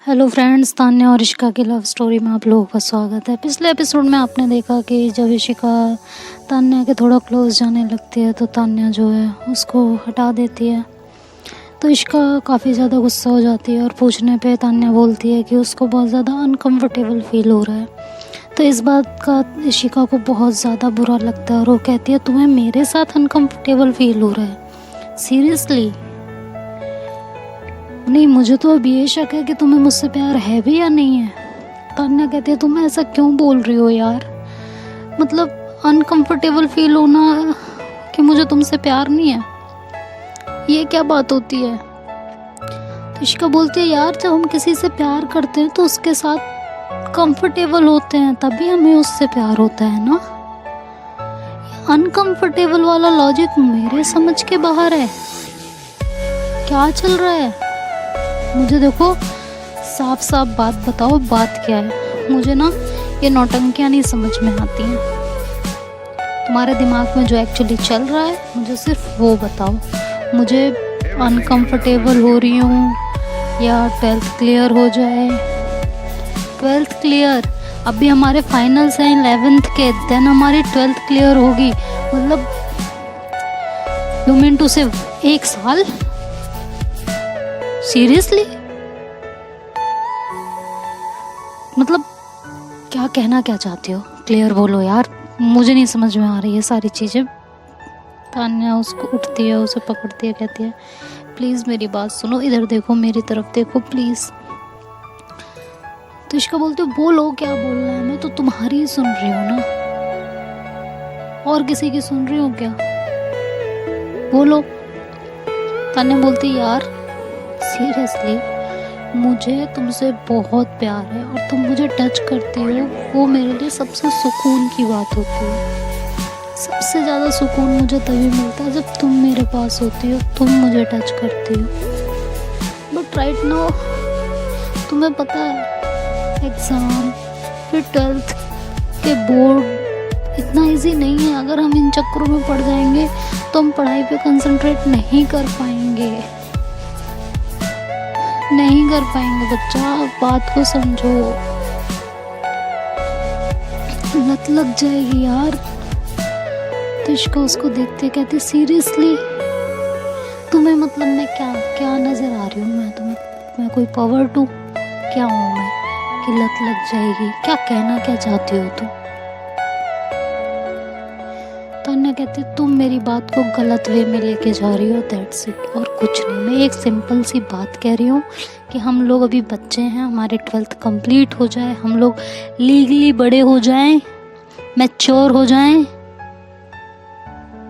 Hello friends, Tanya और इशिका की love story में आप लोगों का स्वागत है। पिछले एपिसोड में आपने देखा कि जब इशिका तान्या के थोड़ा क्लोज जाने लगती है तो तान्या जो है उसको हटा देती है। तो इशिका काफ़ी ज़्यादा गुस्सा हो जाती है और पूछने पे तान्या बोलती है कि उसको बहुत ज़्यादा अनकंफर्टेबल फील हो रहा है। तो इस बात का इशिका को बहुत ज़्यादा बुरा लगता है और वो कहती है तुम्हें मेरे साथ अनकंफर्टेबल फील हो रहा है? सीरियसली? नहीं, मुझे तो अब ये शक है कि तुम्हें मुझसे प्यार है भी या नहीं है। तान्या कहती है तुम ऐसा क्यों बोल रही हो यार, मतलब अनकंफर्टेबल फील होना कि मुझे तुमसे प्यार नहीं है, ये क्या बात होती है? तो इशिका बोलती है यार, जब हम किसी से प्यार करते हैं तो उसके साथ कंफर्टेबल होते हैं तभी हमें उससे प्यार होता है ना। अनकंफर्टेबल वाला लॉजिक मेरे समझ के बाहर है। क्या चल रहा है? मुझे देखो, साफ साफ बात बताओ, बात क्या है? मुझे ना ये नौटंकियाँ नहीं समझ में आती हैं। तुम्हारे दिमाग में जो एक्चुअली चल रहा है मुझे सिर्फ वो बताओ। मुझे अनकंफर्टेबल हो रही हूँ या 12th क्लियर हो जाए? 12th clear? अभी हमारे फाइनल्स हैं 11th के, देन हमारी 12th क्लियर होगी। मतलब यू मीन टू से 1 साल? सीरियसली? मतलब क्या कहना क्या चाहती हो? क्लियर बोलो यार, मुझे नहीं समझ में आ रही है सारी चीज़ें। तान्या उसको उठती है, उसे पकड़ती है, कहती है प्लीज़ मेरी बात सुनो, इधर देखो, मेरी तरफ देखो प्लीज़। तो इशिका बोलती है बोलो, क्या बोलना है? मैं तो तुम्हारी ही सुन रही हूँ ना, और किसी की सुन रही हूँ क्या? बोलो। तान्या बोलती यार सीरियसली मुझे तुमसे बहुत प्यार है और तुम मुझे टच करती हो, वो मेरे लिए सबसे सुकून की बात होती है। सबसे ज़्यादा सुकून मुझे तभी मिलता है जब तुम मेरे पास होती हो, तुम मुझे टच करती हो। बट राइट नाउ तुम्हें पता है एग्ज़ाम, फिर 12th के बोर्ड इतना इजी नहीं है। अगर हम इन चक्करों में पड़ जाएंगे तो हम पढ़ाई पे कंसंट्रेट नहीं कर पाएंगे, नहीं कर पाएंगे बच्चा, बात को समझो। लत लग जाएगी यार। तो इशिका उसको देखते कहती सीरियसली तुम्हें, मतलब मैं क्या क्या नजर आ रही हूँ? मैं तुम्हें, मैं कोई पावर टू क्या हूँ मैं कि लत लग जाएगी? क्या कहना क्या चाहती हो तुम? तान्या कहती तुम मेरी बात को गलत वे में लेके जा रही हो, दैट्स इट, और कुछ नहीं। मैं एक सिंपल सी बात कह रही हूँ कि हम लोग अभी बच्चे हैं, हमारे 12th कंप्लीट हो जाए, हम लोग लीगली बड़े हो जाएं, मैच्योर हो जाएं।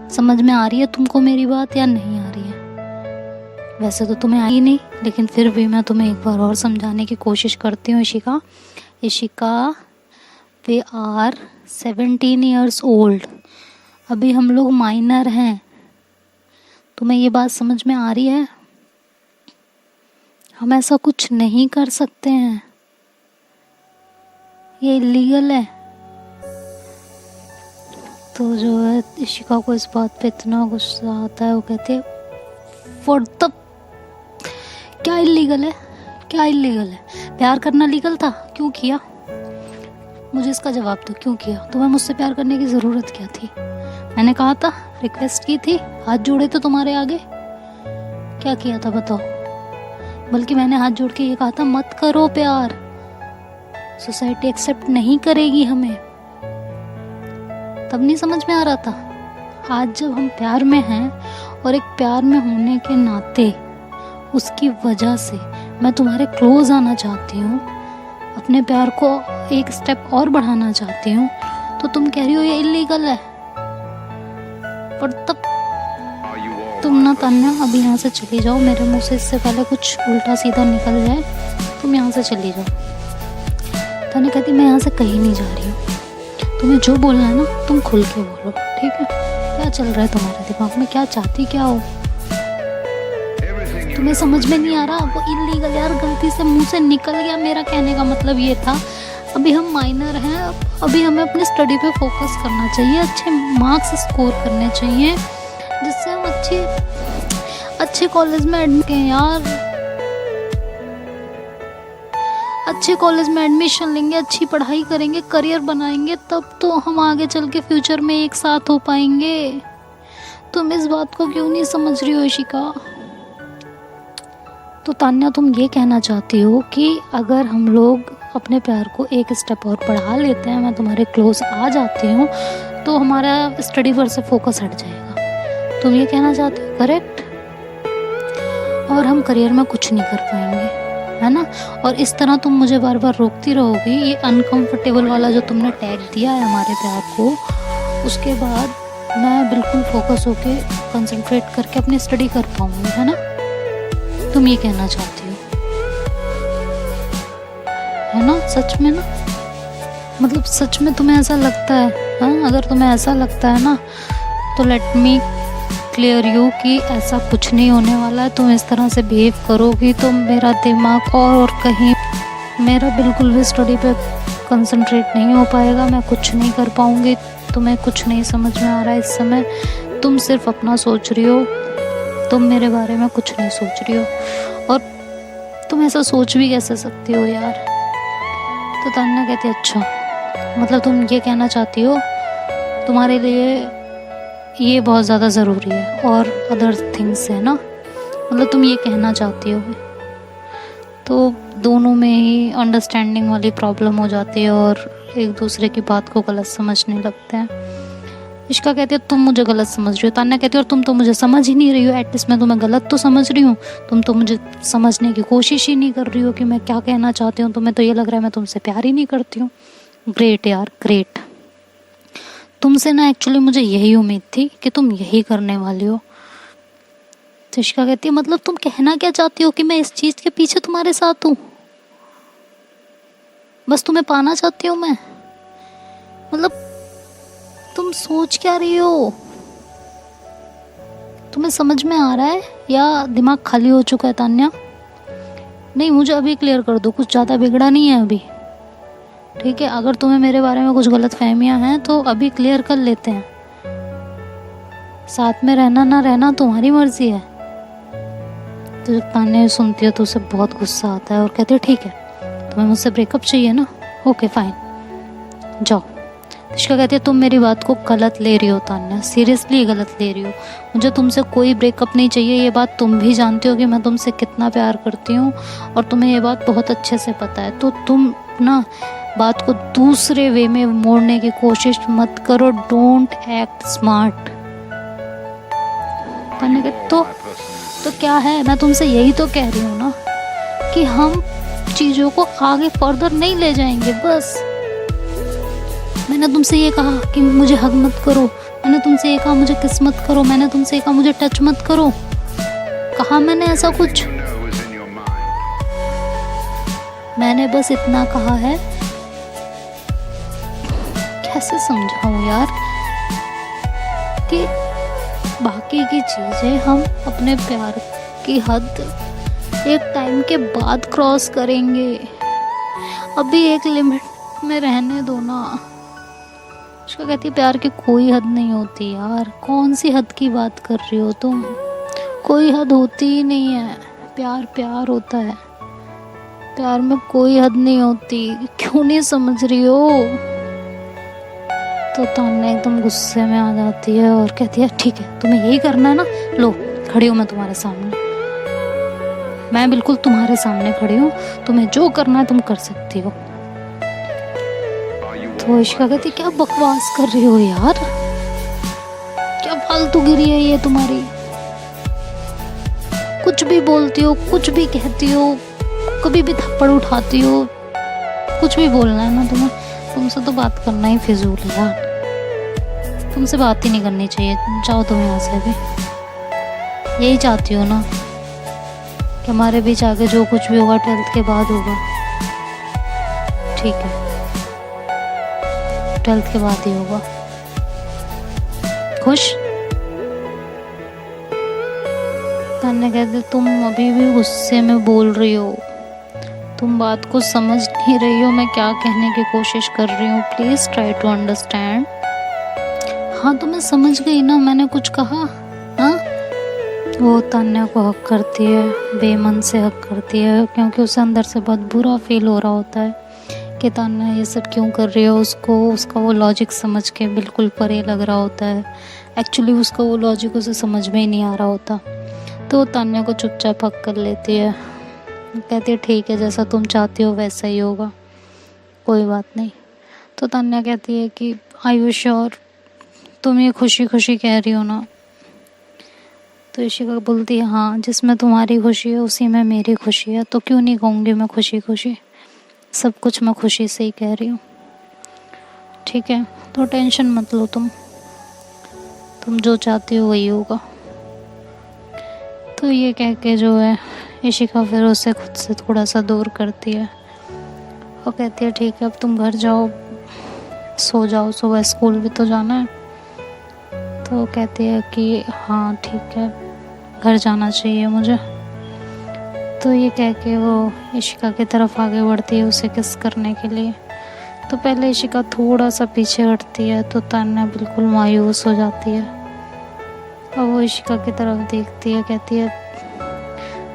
समझ में आ रही है तुमको मेरी बात या नहीं आ रही है? वैसे तो तुम्हें आई नहीं, लेकिन फिर भी मैं तुम्हें एक बार और समझाने की कोशिश करती हूँ। Ishika we are 17 years old, अभी हम लोग माइनर हैं। तुम्हें ये बात समझ में आ रही है? हम ऐसा कुछ नहीं कर सकते हैं, ये इलीगल है। तो जो है इशिका को इस बात पे इतना गुस्सा आता है, वो कहते हैं व्हाट द, क्या इलीगल है? क्या इलीगल है? प्यार करना लीगल था, क्यों किया? मुझे इसका जवाब दो, क्यों किया? तुम्हें मुझसे प्यार करने की ज़रूरत क्या थी? मैंने कहा था, रिक्वेस्ट की थी, हाथ जोड़े थे तुम्हारे आगे, क्या किया था बताओ? बल्कि मैंने हाथ जोड़ के ये कहा था मत करो प्यार, सोसाइटी एक्सेप्ट नहीं करेगी हमें। तब नहीं समझ में आ रहा था? आज जब हम प्यार में हैं और एक प्यार में होने के नाते उसकी वजह से मैं तुम्हारे क्लोज आना चाहती हूँ, अपने प्यार को एक स्टेप और बढ़ाना चाहती हूँ, तो तुम कह रही हो ये इलीगल है। पर तब तुम ना तान्या अभी यहाँ से चली जाओ, मेरे मुंह से इससे पहले कुछ उल्टा सीधा निकल जाए। तुम यहाँ से चली जाओ। तान्या कहती मैं यहाँ से कहीं नहीं जा रही हूँ, तुम्हें जो बोलना है ना तुम खुल के बोलो, ठीक है? क्या चल रहा है तुम्हारे दिमाग में? क्या चाहती क्या हो? तुम्हें समझ में नहीं आ रहा? वो इलीगल यार, गलती से मुंह से निकल गया। मेरा कहने का मतलब ये था अभी हम माइनर हैं, अभी हमें अपनी स्टडी पे फोकस करना चाहिए, अच्छे मार्क्स स्कोर करने चाहिए जिससे हम अच्छे कॉलेज में एडमिट हैं यार। अच्छे कॉलेज में एडमिशन लेंगे, अच्छी पढ़ाई करेंगे, करियर बनाएंगे, तब तो हम आगे चल के फ्यूचर में एक साथ हो पाएंगे। तुम इस बात को क्यों नहीं समझ रही हो इशिका? तो तान्या, तुम ये कहना चाहती हो कि अगर हम लोग अपने प्यार को एक स्टेप और बढ़ा लेते हैं, मैं तुम्हारे क्लोज आ जाती हूँ, तो हमारा स्टडी पर से फोकस हट जाएगा। तुम ये कहना चाहते हो, करेक्ट? और हम करियर में कुछ नहीं कर पाएंगे, है ना? और इस तरह तुम मुझे बार बार रोकती रहोगी। ये अनकंफर्टेबल वाला जो तुमने टैग दिया है हमारे प्यार को, उसके बाद मैं बिल्कुल फोकस होके कंसंट्रेट करके अपनी स्टडी कर पाऊंगी, है ना? तुम ये कहना चाहती हो, है ना? सच में ना, मतलब सच में तुम्हें ऐसा लगता है? हाँ, अगर तुम्हें ऐसा लगता है ना, तो लेट मी क्लियर यू कि ऐसा कुछ नहीं होने वाला है। तुम इस तरह से बिहेव करोगी तो मेरा दिमाग और कहीं, मेरा बिल्कुल भी स्टडी पे कंसंट्रेट नहीं हो पाएगा, मैं कुछ नहीं कर पाऊंगी। तुम्हें कुछ नहीं समझ में आ रहा है इस समय, तुम सिर्फ अपना सोच रही हो, तुम मेरे बारे में कुछ नहीं सोच रही हो। और तुम ऐसा सोच भी कैसे सकती हो यार? तो तान्या कहती है, अच्छा मतलब तुम ये कहना चाहती हो तुम्हारे लिए ये बहुत ज़्यादा ज़रूरी है और अदर थिंग्स है ना, मतलब तुम ये कहना चाहती हो। तो दोनों में ही अंडरस्टैंडिंग वाली प्रॉब्लम हो जाती है और एक दूसरे की बात को गलत समझने लगते हैं। इश्का कहती है, तुम मुझे गलत समझ रही हो। तान्या कहती है, और तुम तो मुझे समझ ही नहीं रही हो। एटलीस्ट मैं तुम्हें गलत तो समझ रही हूँ, तुम तो मुझे समझने की कोशिश ही नहीं कर रही हो कि मैं क्या कहना चाहती हूँ। तुम्हें तो ये लग रहा है मैं तुमसे प्यार ही नहीं करती हूँ। ग्रेट यार, ग्रेट। तुमसे ना एक्चुअली मुझे यही उम्मीद थी कि तुम यही करने वाली हो। तो इश्का कहती है, मतलब तुम कहना क्या चाहती हो कि मैं इस चीज़ के पीछे तुम्हारे साथ हूँ? बस तुम्हें पाना चाहती हूँ मैं? मतलब तुम सोच क्या रही हो? तुम्हें समझ में आ रहा है या दिमाग खाली हो चुका है तान्या? नहीं, मुझे अभी क्लियर कर दो, कुछ ज़्यादा बिगड़ा नहीं है अभी, ठीक है? अगर तुम्हें मेरे बारे में कुछ गलत फहमियाँ हैं तो अभी क्लियर कर लेते हैं। साथ में रहना ना रहना तुम्हारी मर्जी है। तो जब तान्या सुनती है तो उसे बहुत गुस्सा आता है और कहती है, ठीक है तुम्हें मुझसे ब्रेकअप चाहिए ना, ओके फाइन, जाओ। इश्का कहती है, तुम मेरी बात को गलत ले रही हो तान्या, सीरियसली गलत ले रही हो। मुझे तुमसे कोई ब्रेकअप नहीं चाहिए, ये बात तुम भी जानती हो कि मैं तुमसे कितना प्यार करती हूँ और तुम्हें ये बात बहुत अच्छे से पता है। तो तुम ना बात को दूसरे वे में मोड़ने की कोशिश मत करो। Don't act smart. तो क्या है, मैं तुमसे यही तो कह रही हूँ ना कि हम चीज़ों को आगे फर्दर नहीं ले जाएंगे। बस मैंने तुमसे ये कहा कि मुझे हग मत करो, मैंने तुमसे ये कहा मुझे किस मत करो, मैंने तुमसे ये कहा मुझे टच मत करो। कहा मैंने ऐसा कुछ? मैंने बस इतना कहा है, कैसे समझाऊं यार, कि बाकी की चीज़ें हम अपने प्यार की हद एक टाइम के बाद क्रॉस करेंगे। अभी एक लिमिट में रहने दो ना। उसका कहती है, प्यार की कोई हद नहीं होती यार। कौन सी हद की बात कर रही हो तुम? कोई हद होती ही नहीं है। प्यार प्यार होता है, प्यार में कोई हद नहीं होती। क्यों नहीं समझ रही हो? तो तान्या एकदम गुस्से में आ जाती है और कहती है, ठीक है तुम्हें यही करना है ना, लो खड़ी हूँ मैं तुम्हारे सामने, मैं बिल्कुल तुम्हारे सामने खड़ी हूँ, तुम्हें जो करना है तुम कर सकती हो। तो इश्का कहती, क्या बकवास कर रही हो यार, क्या फालतूगिरी है ये तुम्हारी? कुछ भी बोलती हो, कुछ भी कहती हो, कभी भी थप्पड़ उठाती हो, कुछ भी बोलना है ना तुम्हें, तुमसे तो बात करना ही फिजूल है यार। तुमसे बात ही नहीं करनी चाहिए, जाओ तुम यहाँ से अभी। यही चाहती हो ना कि हमारे बीच आगे जो कुछ भी होगा 12th के बाद होगा? ठीक है, 12th के बाद ही होगा। खुश? तान्या कहते, तुम अभी भी गुस्से में बोल रही हो, तुम बात को समझ नहीं रही हो मैं क्या कहने की कोशिश कर रही हूँ। Please try to understand. हाँ तो मैं समझ गई ना, मैंने कुछ कहा? हाँ वो तान्या को हक करती है, बेमन से हक करती है, क्योंकि उसे अंदर से बहुत बुरा फील हो रहा होता है कि तान्या ये सब क्यों कर रही है। उसको उसका वो लॉजिक समझ के बिल्कुल परे लग रहा होता है। एक्चुअली उसका वो लॉजिक उसे समझ में ही नहीं आ रहा होता। तो वो तान्या को चुपचाप हक कर लेती है, कहती है ठीक है, जैसा तुम चाहती हो वैसा ही होगा, कोई बात नहीं। तो तान्या कहती है कि आर यू श्योर, तुम ये खुशी खुशी कह रही हो ना। तो इशिका बोलती है हाँ, जिसमें तुम्हारी खुशी है उसी में मेरी खुशी है, तो क्यों नहीं कहूँगी मैं खुशी खुशी, सब कुछ मैं खुशी से ही कह रही हूँ, ठीक है, तो टेंशन मत लो तुम जो चाहती हो वही होगा। तो ये कह के जो है इशिका फिर उसे खुद से थोड़ा सा दूर करती है और कहती है ठीक है, अब तुम घर जाओ, सो जाओ, सुबह स्कूल भी तो जाना है। तो कहती है कि हाँ ठीक है, घर जाना चाहिए मुझे। तो ये कह के वो इशिका की तरफ आगे बढ़ती है उसे किस करने के लिए। तो पहले इशिका थोड़ा सा पीछे हटती है तो तान्या बिल्कुल मायूस हो जाती है और वो इशिका की तरफ देखती है, कहती है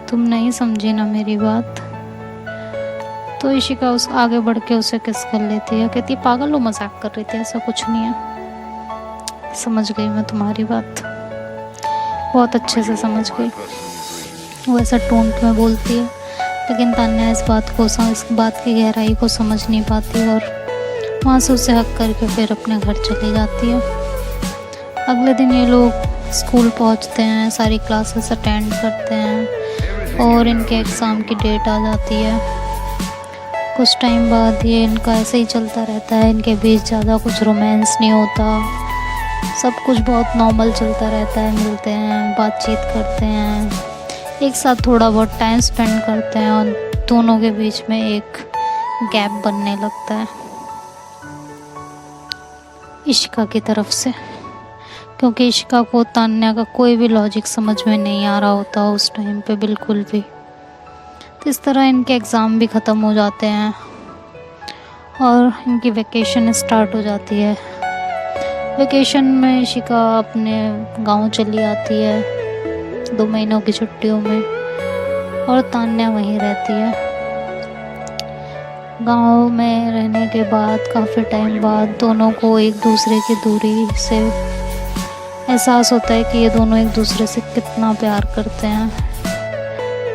तुम नहीं समझी ना मेरी बात। तो इशिका उस आगे बढ़ के उसे किस कर लेती है, कहती है पागल हो, मजाक कर रही थी, ऐसा कुछ नहीं है, समझ गई मैं तुम्हारी बात, बहुत अच्छे से समझ गई। वो ऐसा टोन में बोलती है, लेकिन तान्या इस बात की गहराई को समझ नहीं पाती और वहाँ से उसे हक करके फिर अपने घर चली जाती है। अगले दिन ये लोग स्कूल पहुँचते हैं, सारी क्लासेस अटेंड करते हैं और इनके एग्ज़ाम की डेट आ जाती है। कुछ टाइम बाद ये इनका ऐसे ही चलता रहता है, इनके बीच ज़्यादा कुछ रोमांस नहीं होता, सब कुछ बहुत नॉर्मल चलता रहता है, मिलते हैं, बातचीत करते हैं, एक साथ थोड़ा बहुत टाइम स्पेंड करते हैं और दोनों के बीच में एक गैप बनने लगता है इशिका की तरफ से, क्योंकि इशिका को तान्या का कोई भी लॉजिक समझ में नहीं आ रहा होता उस टाइम पे बिल्कुल भी। तो इस तरह इनके एग्ज़ाम भी ख़त्म हो जाते हैं और इनकी वैकेशन स्टार्ट हो जाती है। वैकेशन में इशिका अपने गांव चली आती है 2 महीनों की छुट्टियों में और तान्या वहीं रहती है। गांव में रहने के बाद काफ़ी टाइम बाद दोनों को एक दूसरे की दूरी से एहसास होता है कि ये दोनों एक दूसरे से कितना प्यार करते हैं।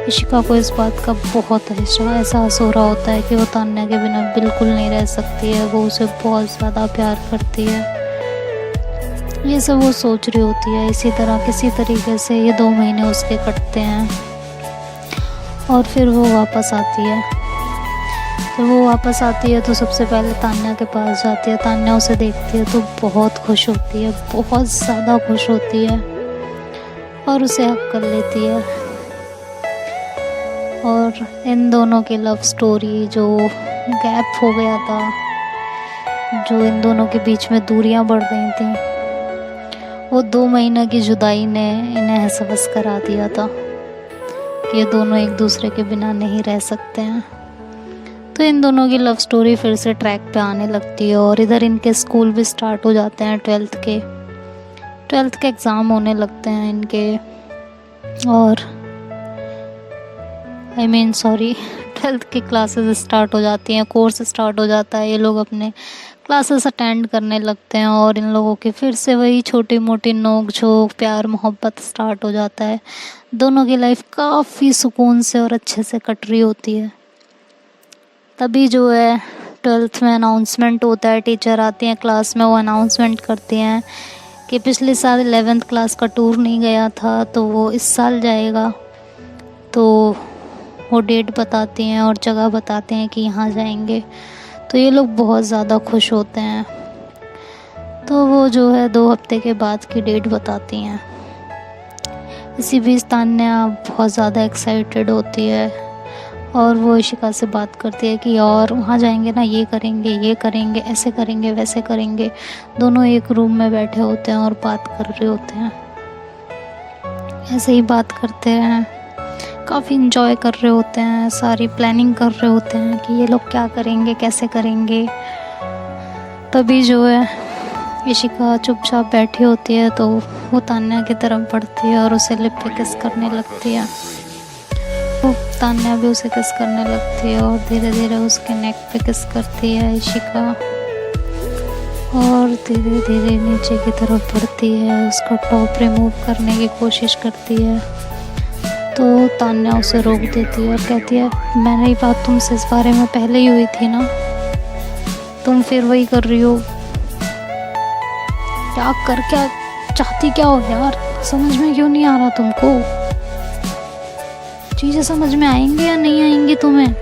इशिका को इस बात का बहुत एहसास हो रहा होता है कि वो तान्या के बिना बिल्कुल नहीं रह सकती है, वो उसे बहुत ज़्यादा प्यार करती है। ये सब वो सोच रही होती है। इसी तरह किसी तरीके से ये 2 महीने उसके कटते हैं और फिर वो वापस आती है। जब वो वापस आती है तो सबसे पहले तान्या के पास जाती है। तान्या उसे देखती है तो बहुत खुश होती है, बहुत ज़्यादा खुश होती है और उसे हक कर लेती है। और इन दोनों की लव स्टोरी, जो गैप हो गया था, जो इन दोनों के बीच में दूरियां बढ़ रही थी, वो 2 महीने की जुदाई ने इन्हें एहसास करा दिया था कि ये दोनों एक दूसरे के बिना नहीं रह सकते हैं। तो इन दोनों की लव स्टोरी फिर से ट्रैक पे आने लगती है और इधर इनके स्कूल भी स्टार्ट हो जाते हैं। 12th के एग्ज़ाम होने लगते हैं इनके, और 12th की क्लासेस स्टार्ट हो जाती हैं, कोर्स स्टार्ट हो जाता है। ये लोग अपने क्लासेस अटेंड करने लगते हैं और इन लोगों की फिर से वही छोटी मोटी नोक झोंक, प्यार मोहब्बत स्टार्ट हो जाता है। दोनों की लाइफ काफ़ी सुकून से और अच्छे से कट रही होती है। तभी जो है 12th में अनाउंसमेंट होता है, टीचर आती हैं क्लास में, वो अनाउंसमेंट करती हैं कि पिछले साल 11th क्लास का टूर नहीं गया था तो वो इस साल जाएगा। तो वो डेट बताती हैं और जगह बताते हैं कि यहाँ जाएंगे। तो ये लोग बहुत ज़्यादा खुश होते हैं। तो वो जो है 2 हफ्ते के बाद की डेट बताती हैं। इसी बीच तान्या बहुत ज़्यादा एक्साइटेड होती है और वो इशिका से बात करती है कि और वहाँ जाएंगे ना, ये करेंगे, ऐसे करेंगे, वैसे करेंगे। दोनों एक रूम में बैठे होते हैं और बात कर रहे होते हैं। ऐसे ही बात करते हैं, काफ़ी इंजॉय कर रहे होते हैं, सारी प्लानिंग कर रहे होते हैं कि ये लोग क्या करेंगे, कैसे करेंगे। तभी जो है इशिका चुपचाप बैठी होती है तो वो तान्या की तरफ बढ़ती है और उसे लिप पे किस करने लगती है। तो तान्या भी उसे किस करने लगती है और धीरे धीरे उसके नेक पे किस करती है इशिका, और धीरे धीरे नीचे की तरफ बढ़ती है, उसका टॉप रिमूव करने की कोशिश करती है। तो तान्या उसे रोक देती है और कहती है, मैंने ये बात तुमसे इस बारे में पहले ही हुई थी ना, तुम फिर वही कर रही हो। क्या चाहती क्या हो यार, समझ में क्यों नहीं आ रहा तुमको? चीज़ें समझ में आएंगी या नहीं आएंगी तुम्हें?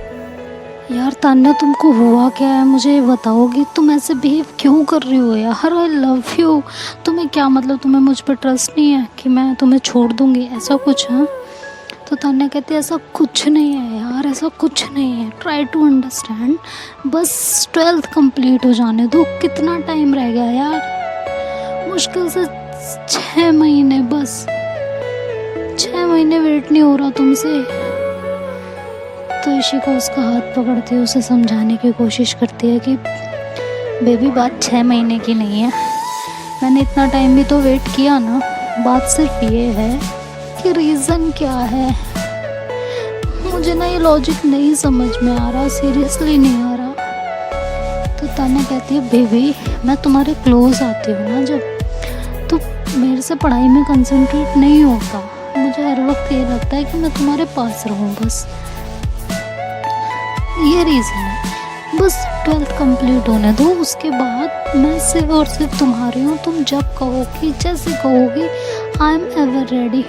यार तान्या, तुमको हुआ क्या है मुझे ये बताओगी? तुम ऐसे बिहेव क्यों कर रही हो यार? I love you. तुम्हें क्या मतलब, तुम्हें मुझ पर ट्रस्ट नहीं है कि मैं तुम्हें छोड़ दूंगी, ऐसा कुछ? हाँ, तो तान्या कहती है ऐसा कुछ नहीं है यार, ऐसा कुछ नहीं है। ट्राई टू अंडरस्टैंड, बस 12th कंप्लीट हो जाने दो। कितना टाइम रह गया यार? मुश्किल से 6 महीने, बस 6 महीने वेट नहीं हो रहा तुमसे। तो इशिका उसका हाथ पकड़ती है, उसे समझाने की कोशिश करती है कि बेबी, बात 6 महीने की नहीं है, मैंने इतना टाइम भी तो वेट किया ना। बात सिर्फ ये है कि रीज़न क्या है, मुझे ना ये लॉजिक नहीं समझ में आ रहा, सीरियसली नहीं आ रहा। तो तान्या कहती है, बेबी मैं तुम्हारे क्लोज आती हूँ ना जब, तो मेरे से पढ़ाई में कंसंट्रेट नहीं होता। मुझे हर वक्त ये लगता है कि मैं तुम्हारे पास रहूँ, बस ये रीज़न है। बस 12th कंप्लीट होने दो, उसके बाद मैं सिर्फ और सिर्फ तुम्हारी हूँ। तुम जब कहोगी, जैसे कहोगी, आई एम एवर रेडी।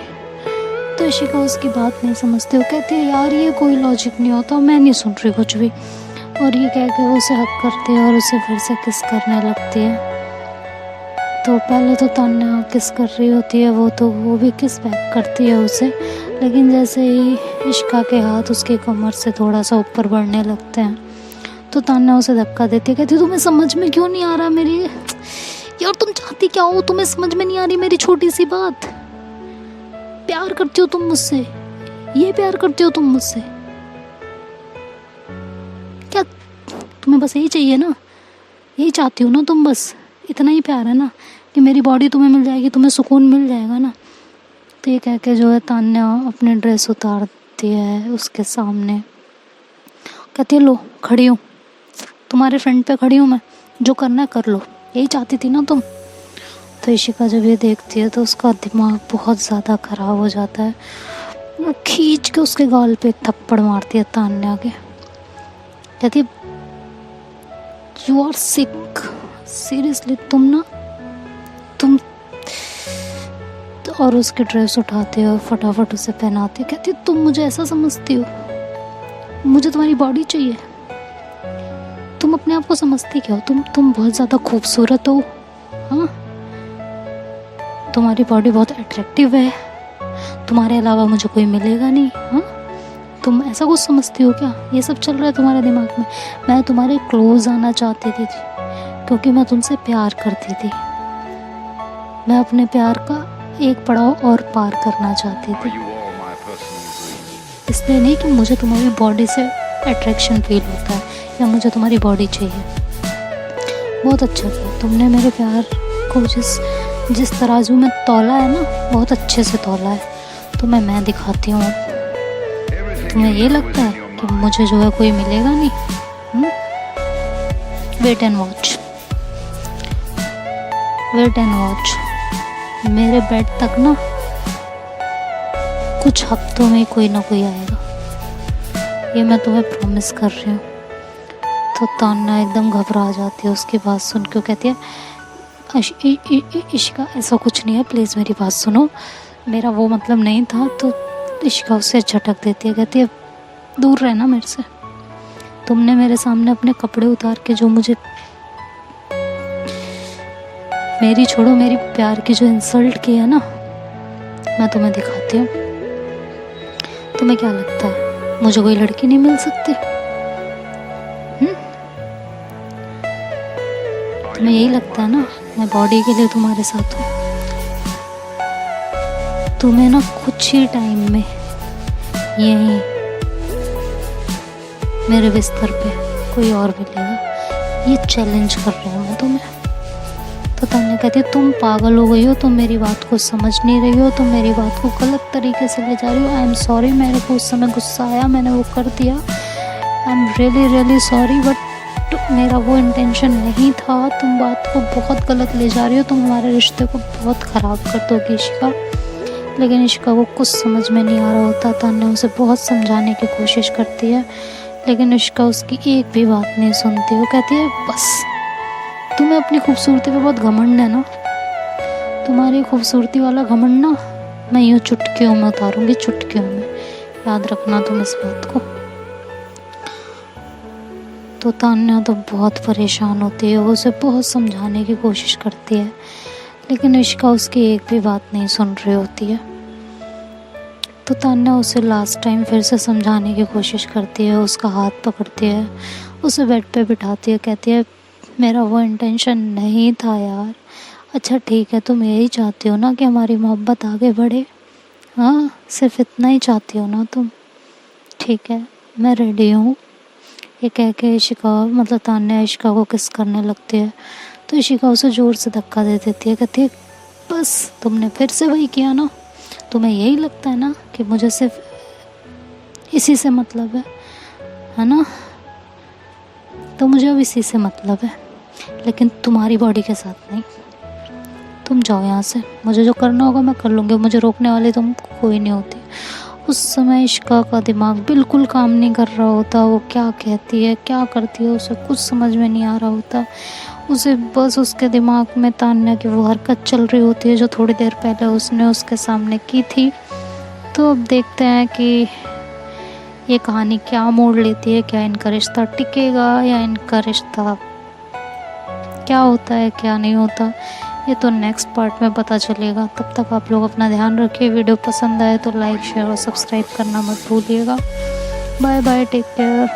तो इशिका उसकी बात नहीं समझती, वो कहती है यार ये कोई लॉजिक नहीं होता, मैं नहीं सुन रही कुछ भी। और ये कह के वो उसे हक करती है और उसे फिर से किस करने लगती है। तो पहले तो तान्या किस कर रही होती है, वो भी किस बैक करती है उसे, लेकिन जैसे ही इशिका के हाथ उसके कमर से थोड़ा सा ऊपर बढ़ने लगते हैं तो तान्या उसे धक्का देती है, कहती है तुम्हें समझ में क्यों नहीं आ रहा मेरी, यार तुम चाहती क्या हो? तुम्हें समझ में नहीं आ रही मेरी छोटी सी बात? प्यार करती हो तुम मुझसे, ये प्यार करती हो तुम मुझसे? क्या तुम्हें बस यही चाहिए ना? यही चाहती हो ना तुम? बस इतना ही प्यार है ना कि मेरी बॉडी तुम्हें मिल जाएगी, तुम्हें सुकून मिल जाएगा ना? तो ये कह के जो है तान्या अपनी ड्रेस उतारती है उसके सामने, कहती है लो खड़ी हूँ, तुम्हारे फ्रंट पे खड़ी हूँ मैं, जो करना है कर लो, यही चाहती थी ना तुम? तो इशिका जब ये देखती है तो उसका दिमाग बहुत ज़्यादा ख़राब हो जाता है, वो खींच के उसके गाल पे थप्पड़ मारती है तान्या के, कहती है यू आर सिक, सीरियसली तुम और उसकी ड्रेस उठाती है और फटाफट उसे पहनाती है, कहती है तुम मुझे ऐसा समझती हो? मुझे तुम्हारी बॉडी चाहिए? तुम अपने आप को समझती क्या हो? तुम बहुत ज़्यादा खूबसूरत हो, हाँ, तुम्हारी बॉडी बहुत अट्रैक्टिव है, तुम्हारे अलावा मुझे कोई मिलेगा नहीं, हाँ, तुम ऐसा कुछ समझती हो क्या? ये सब चल रहा है तुम्हारे दिमाग में? मैं तुम्हारे क्लोज आना चाहती थी क्योंकि मैं तुमसे प्यार करती थी, मैं अपने प्यार का एक पड़ाव और पार करना चाहती थी, इसलिए नहीं कि मुझे तुम्हारी बॉडी से अट्रैक्शन फील होता है या मुझे तुम्हारी बॉडी चाहिए। बहुत अच्छा किया तुमने मेरे प्यार को जिस तराजू में तौला है ना, बहुत अच्छे से तौला है। तो मैं दिखाती हूँ, तुम्हें ये लगता है कि मुझे जो है कोई मिलेगा नहीं? वेट एंड वॉच, मेरे बेड तक ना कुछ हफ्तों में कोई ना कोई आएगा, ये मैं तुम्हें प्रॉमिस कर रही हूँ। तो तान्या एकदम घबरा जाती है उसकी बात सुन के, कहती है इशिका ऐसा कुछ नहीं है, प्लीज़ मेरी बात सुनो, मेरा वो मतलब नहीं था। तो इशिका उसे झटक देती है, कहती है दूर रहना मेरे से, तुमने मेरे सामने अपने कपड़े उतार के जो मुझे मेरी छोड़ो मेरी प्यार की जो इंसल्ट की है ना, मैं तुम्हें दिखाती हूँ। तुम्हें क्या लगता है मुझे कोई लड़की नहीं मिल सकती? तुम्हें यही लगता है ना मैं बॉडी के लिए तुम्हारे साथ हूँ? तुम्हें ना कुछ ही टाइम में यहीं मेरे बिस्तर पे कोई और मिलेगा, ये चैलेंज कर रही हूँ मैं तुम्हें। तो तान्या कहती है तुम पागल हो गई हो, तुम मेरी बात को समझ नहीं रही हो, तुम मेरी बात को गलत तरीके से ले जा रही हो। आई एम सॉरी, मेरे को उस समय गुस्सा आया, मैंने वो कर दिया। I am really sorry, but मेरा वो इंटेंशन नहीं था। तुम बात को बहुत गलत ले जा रही हो, तुम हमारे रिश्ते को बहुत ख़राब कर दोगी इशिका। लेकिन इशिका को कुछ समझ में नहीं आ रहा होता। तान्या उसे बहुत समझाने की कोशिश करती है, लेकिन इशिका उसकी एक भी बात नहीं सुनती। वो कहती है बस तुम्हें अपनी खूबसूरती पे बहुत घमंड है ना, तुम्हारी खूबसूरती वाला घमंड ना मैं यूँ चुटकियों में उतारूंगी, चुटकियों में, याद रखना तुम इस बात को। तो तान्या तो बहुत परेशान होती है, वो उसे बहुत समझाने की कोशिश करती है, लेकिन इशिका उसकी एक भी बात नहीं सुन रही होती है। तो तान्या उसे लास्ट टाइम फिर से समझाने की कोशिश करती है, उसका हाथ पकड़ती है, उसे बेड पे बिठाती है, कहती है मेरा वो इंटेंशन नहीं था यार। अच्छा ठीक है, तुम यही चाहती हो ना कि हमारी मोहब्बत आगे बढ़े, हाँ सिर्फ इतना ही चाहती हो ना तुम, ठीक है मैं रेडी हूँ। ये कह के इशिका मतलब तान्या इशिका को किस करने लगती है, तो इशिका उसे ज़ोर से धक्का दे देती है, कहती है बस तुमने फिर से वही किया ना, तुम्हें यही लगता है ना कि मुझे सिर्फ इसी से मतलब है ना, तो मुझे अब इसी से मतलब है, लेकिन तुम्हारी बॉडी के साथ नहीं। तुम जाओ यहाँ से, मुझे जो करना होगा मैं कर लूँगी, मुझे रोकने वाली तुम कोई नहीं होती। उस समय इशिका का दिमाग बिल्कुल काम नहीं कर रहा होता, वो क्या कहती है क्या करती है उसे कुछ समझ में नहीं आ रहा होता। उसे बस उसके दिमाग में तान्या की वो हरकत चल रही होती है जो थोड़ी देर पहले उसने उसके सामने की थी। तो अब देखते हैं कि ये कहानी क्या मोड़ लेती है, क्या इनका रिश्ता टिकेगा या इनका रिश्ता क्या होता है क्या नहीं होता, ये तो नेक्स्ट पार्ट में पता चलेगा। तब तक आप लोग अपना ध्यान रखिए, वीडियो पसंद आए तो लाइक शेयर और सब्सक्राइब करना मत भूलिएगा। Bye bye, take care.